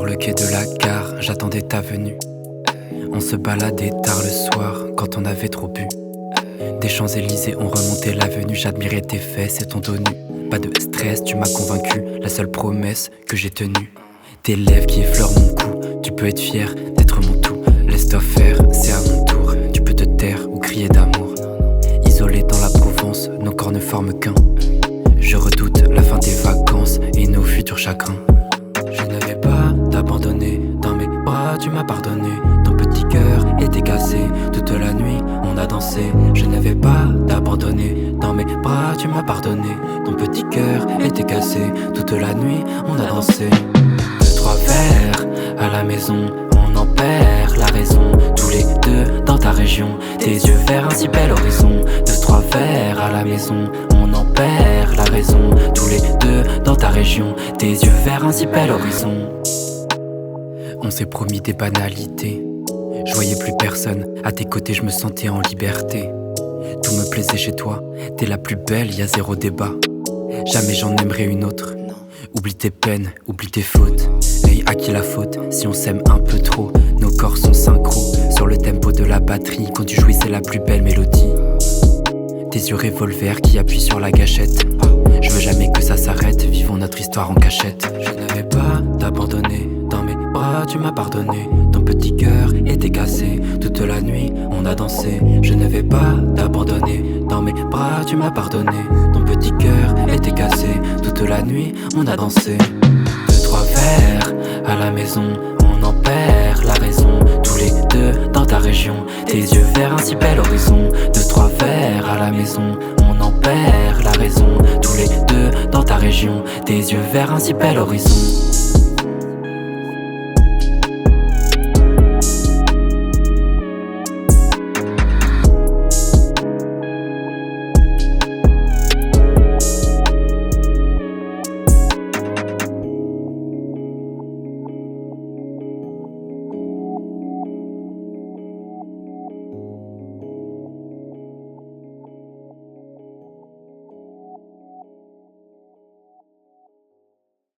Sur le quai de la gare, j'attendais ta venue. On se baladait tard le soir quand on avait trop bu. Des Champs-Élysées, on remontait l'avenue. J'admirais tes fesses et ton dos nu. Pas de stress, tu m'as convaincu. La seule promesse que j'ai tenue. Tes lèvres qui effleurent mon cou. Tu peux être fier d'être mon tout. Laisse-toi faire, c'est à mon tour. Tu peux te taire ou crier d'amour. Isolés dans la Provence, nos corps ne forment qu'un. Je redoute la fin des vacances et nos futurs chagrins. Je ne vais pas t'abandonner. Dans mes bras tu m'as pardonné. Ton petit cœur était cassé. Toute la nuit on a dansé. Je ne vais pas t'abandonner. Dans mes bras tu m'as pardonné. Ton petit cœur était cassé. Toute la nuit on a dansé. 2-3 verres à la maison, on en perd la raison. Tous les deux dans ta région, tes yeux vers un si bel horizon. 2-3 verres à la maison, on en perd la raison. Tous les deux dans ta région, tes yeux vers un si bel horizon. On s'est promis des banalités. Je voyais plus personne, à tes côtés je me sentais en liberté. Tout me plaisait chez toi, t'es la plus belle, y a zéro débat. Jamais j'en aimerais une autre. Oublie tes peines, oublie tes fautes. Et à qui la faute si on s'aime un peu trop? Nos corps sont synchro sur le tempo de la batterie. Quand tu jouis c'est la plus belle mélodie. Tes yeux revolver qui appuient sur la gâchette. Je veux jamais que ça s'arrête, vivons notre histoire en cachette. Je ne vais pas t'abandonner. Dans mes bras tu m'as pardonné. Ton petit cœur était cassé. Toute la nuit on a dansé. Je ne vais pas t'abandonner. Dans mes bras tu m'as pardonné. Ton petit cœur était cassé. Toute la nuit on a dansé. 2-3 verres à la maison, on en perd la raison. Tous les deux dans ta région, tes yeux vers un si bel horizon. 2-3 verres à la maison, on en perd la raison. Tous les deux dans ta région, tes yeux vers un si bel horizon.